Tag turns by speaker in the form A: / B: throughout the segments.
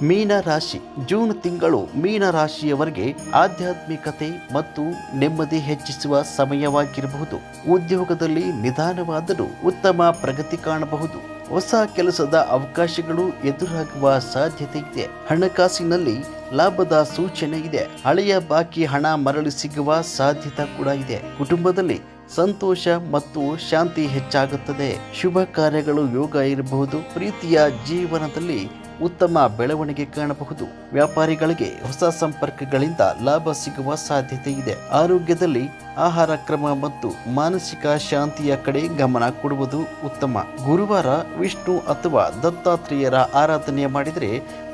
A: ಮೀನ ರಾಶಿ ಜೂನ್ ತಿಂಗಳು ಮೀನ ರಾಶಿಯವರಿಗೆ ಆಧ್ಯಾತ್ಮಿಕತೆ ಮತ್ತು ನೆಮ್ಮದಿ ಹೆಚ್ಚಿಸುವ ಸಮಯವಾಗಿರಬಹುದು. ಉದ್ಯೋಗದಲ್ಲಿ ನಿಧಾನವಾದರೂ ಉತ್ತಮ ಪ್ರಗತಿ ಕಾಣಬಹುದು. ಹೊಸ ಕೆಲಸದ ಅವಕಾಶಗಳು ಎದುರಾಗುವ ಸಾಧ್ಯತೆ ಇದೆ. ಹಣಕಾಸಿನಲ್ಲಿ ಲಾಭದ ಸೂಚನೆ ಇದೆ. ಹಳೆಯ ಬಾಕಿ ಹಣ ಮರಳಿ ಸಿಗುವ ಸಾಧ್ಯತೆ ಕೂಡ ಇದೆ. ಕುಟುಂಬದಲ್ಲಿ ಸಂತೋಷ ಮತ್ತು ಶಾಂತಿ ಹೆಚ್ಚಾಗುತ್ತದೆ. ಶುಭ ಕಾರ್ಯಗಳು ಯೋಗ ಇರಬಹುದು. ಪ್ರೀತಿಯ ಜೀವನದಲ್ಲಿ ಉತ್ತಮ ಬೆಳವಣಿಗೆ ಕಾಣಬಹುದು. ವ್ಯಾಪಾರಿಗಳಿಗೆ ಹೊಸ ಸಂಪರ್ಕಗಳಿಂದ ಲಾಭ ಸಿಗುವ ಸಾಧ್ಯತೆ ಇದೆ. ಆರೋಗ್ಯದಲ್ಲಿ ಆಹಾರ ಕ್ರಮ ಮತ್ತು ಮಾನಸಿಕ ಶಾಂತಿಯ ಕಡೆ ಗಮನ ಕೊಡುವುದು ಉತ್ತಮ. ಗುರುವಾರ ವಿಷ್ಣು ಅಥವಾ ದತ್ತಾತ್ರೇಯರ ಆರಾಧನೆ ಮಾಡಿದರೆ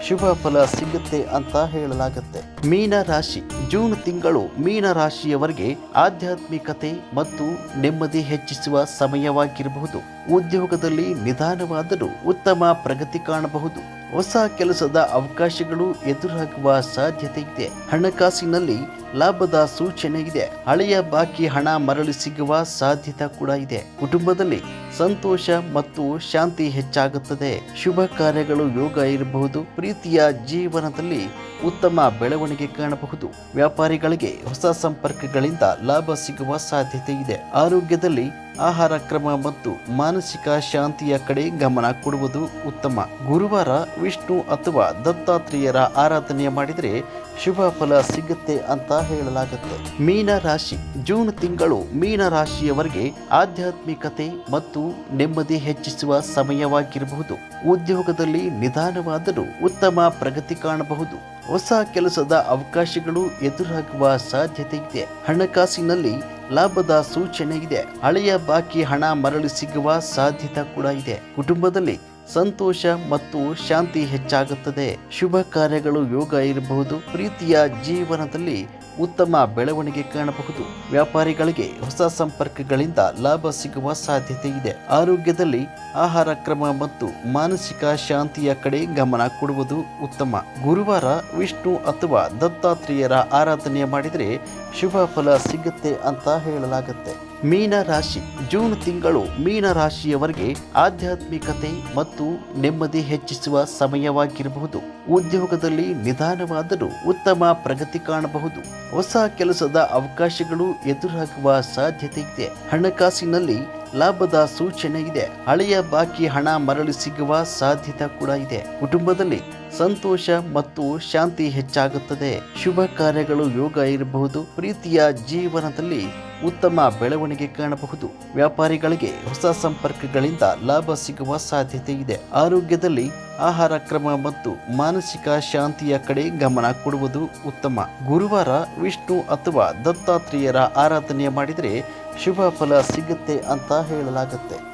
A: ಶುಭ ಫಲ ಸಿಗುತ್ತೆ ಅಂತ ಹೇಳಲಾಗುತ್ತೆ. ಮೀನ ರಾಶಿ ಜೂನ್ ತಿಂಗಳು ಮೀನ ರಾಶಿಯವರಿಗೆ ಆಧ್ಯಾತ್ಮಿಕತೆ ಮತ್ತು ನೆಮ್ಮದಿ ಹೆಚ್ಚಿಸುವ ಸಮಯವಾಗಿರಬಹುದು. ಉದ್ಯೋಗದಲ್ಲಿ ನಿಧಾನವಾದರೂ ಉತ್ತಮ ಪ್ರಗತಿ ಕಾಣಬಹುದು. ಹೊಸ ಕೆಲಸದ ಅವಕಾಶಗಳು ಎದುರಾಗುವ ಸಾಧ್ಯತೆ ಇದೆ. ಹಣಕಾಸಿನಲ್ಲಿ ಲಾಭದ ಸೂಚನೆ ಇದೆ. ಹಳೆಯ ಬಾಕಿ ಹಣ ಮರಳಿ ಸಿಗುವ ಸಾಧ್ಯತೆ ಕೂಡ ಇದೆ. ಕುಟುಂಬದಲ್ಲಿ ಸಂತೋಷ ಮತ್ತು ಶಾಂತಿ ಹೆಚ್ಚಾಗುತ್ತದೆ. ಶುಭ ಕಾರ್ಯಗಳು ಯೋಗ ಇರಬಹುದು. ಪ್ರೀತಿಯ ಜೀವನದಲ್ಲಿ ಉತ್ತಮ ಬೆಳವಣಿಗೆ ಕಾಣಬಹುದು. ವ್ಯಾಪಾರಿಗಳಿಗೆ ಹೊಸ ಸಂಪರ್ಕಗಳಿಂದ ಲಾಭ ಸಿಗುವ ಸಾಧ್ಯತೆ ಇದೆ. ಆರೋಗ್ಯದಲ್ಲಿ ಆಹಾರ ಕ್ರಮ ಮತ್ತು ಮಾನಸಿಕ ಶಾಂತಿಯ ಕಡೆ ಗಮನ ಕೊಡುವುದು ಉತ್ತಮ. ಗುರುವಾರ ವಿಷ್ಣು ಅಥವಾ ದತ್ತಾತ್ರೇಯರ ಆರಾಧನೆ ಮಾಡಿದರೆ ಶುಭ ಫಲ ಸಿಗುತ್ತೆ ಅಂತ ಹೇಳಲಾಗುತ್ತೆ. ಮೀನ ರಾಶಿ ಜೂನ್ ತಿಂಗಳು ಮೀನ ರಾಶಿಯವರಿಗೆ ಆಧ್ಯಾತ್ಮಿಕತೆ ಮತ್ತು ನೆಮ್ಮದಿ ಹೆಚ್ಚಿಸುವ ಸಮಯವಾಗಿರಬಹುದು. ಉದ್ಯೋಗದಲ್ಲಿ ನಿಧಾನವಾದರೂ ಉತ್ತಮ ಪ್ರಗತಿ ಕಾಣಬಹುದು. ಹೊಸ ಕೆಲಸದ ಅವಕಾಶಗಳು ಎದುರಾಗುವ ಸಾಧ್ಯತೆ ಇದೆ. ಹಣಕಾಸಿನಲ್ಲಿ ಲಾಭದ ಸೂಚನೆ ಇದೆ. ಹಳೆಯ ಬಾಕಿ ಹಣ ಮರಳಿ ಸಿಗುವ ಸಾಧ್ಯತೆ ಕೂಡ ಇದೆ. ಕುಟುಂಬದಲ್ಲಿ ಸಂತೋಷ ಮತ್ತು ಶಾಂತಿ ಹೆಚ್ಚಾಗುತ್ತದೆ. ಶುಭ ಕಾರ್ಯಗಳು ಯೋಗ ಇರಬಹುದು. ಪ್ರೀತಿಯ ಜೀವನದಲ್ಲಿ ಉತ್ತಮ ಬೆಳವಣಿಗೆ ಕಾಣಬಹುದು. ವ್ಯಾಪಾರಿಗಳಿಗೆ ಹೊಸ ಸಂಪರ್ಕಗಳಿಂದ ಲಾಭ ಸಿಗುವ ಸಾಧ್ಯತೆ ಇದೆ. ಆರೋಗ್ಯದಲ್ಲಿ ಆಹಾರ ಕ್ರಮ ಮತ್ತು ಮಾನಸಿಕ ಶಾಂತಿಯ ಕಡೆ ಗಮನ ಕೊಡುವುದು ಉತ್ತಮ. ಗುರುವಾರ ವಿಷ್ಣು ಅಥವಾ ದತ್ತಾತ್ರೇಯರ ಆರಾಧನೆ ಮಾಡಿದರೆ ಶುಭ ಫಲ ಸಿಗುತ್ತೆ ಅಂತ ಹೇಳಲಾಗುತ್ತೆ. ಮೀನ ರಾಶಿ ಜೂನ್ ತಿಂಗಳು ಮೀನ ರಾಶಿಯವರಿಗೆ ಆಧ್ಯಾತ್ಮಿಕತೆ ಮತ್ತು ನೆಮ್ಮದಿ ಹೆಚ್ಚಿಸುವ ಸಮಯವಾಗಿರಬಹುದು. ಉದ್ಯೋಗದಲ್ಲಿ ನಿಧಾನವಾದರೂ ಉತ್ತಮ ಪ್ರಗತಿ ಕಾಣಬಹುದು. ಹೊಸ ಕೆಲಸದ ಅವಕಾಶಗಳು ಎದುರಾಗುವ ಸಾಧ್ಯತೆ ಇದೆ. ಹಣಕಾಸಿನಲ್ಲಿ ಲಾಭದ ಸೂಚನೆ ಇದೆ. ಹಳೆಯ ಬಾಕಿ ಹಣ ಮರಳಿ ಸಿಗುವ ಸಾಧ್ಯತೆ ಕೂಡ ಇದೆ. ಕುಟುಂಬದಲ್ಲಿ ಸಂತೋಷ ಮತ್ತು ಶಾಂತಿ ಹೆಚ್ಚಾಗುತ್ತದೆ. ಶುಭ ಕಾರ್ಯಗಳು ಯೋಗ ಇರಬಹುದು. ಪ್ರೀತಿಯ ಜೀವನದಲ್ಲಿ ಉತ್ತಮ ಬೆಳವಣಿಗೆ ಕಾಣಬಹುದು. ವ್ಯಾಪಾರಿಗಳಿಗೆ ಹೊಸ ಸಂಪರ್ಕಗಳಿಂದ ಲಾಭ ಸಿಗುವ ಸಾಧ್ಯತೆ ಇದೆ. ಆರೋಗ್ಯದಲ್ಲಿ ಆಹಾರ ಕ್ರಮ ಮತ್ತು ಮಾನಸಿಕ ಶಾಂತಿಯ ಕಡೆ ಗಮನ ಕೊಡುವುದು ಉತ್ತಮ. ಗುರುವಾರ ವಿಷ್ಣು ಅಥವಾ ದತ್ತಾತ್ರೇಯರ ಆರಾಧನೆ ಮಾಡಿದರೆ ಶುಭ ಫಲ ಸಿಗುತ್ತೆ ಅಂತ ಹೇಳಲಾಗುತ್ತೆ.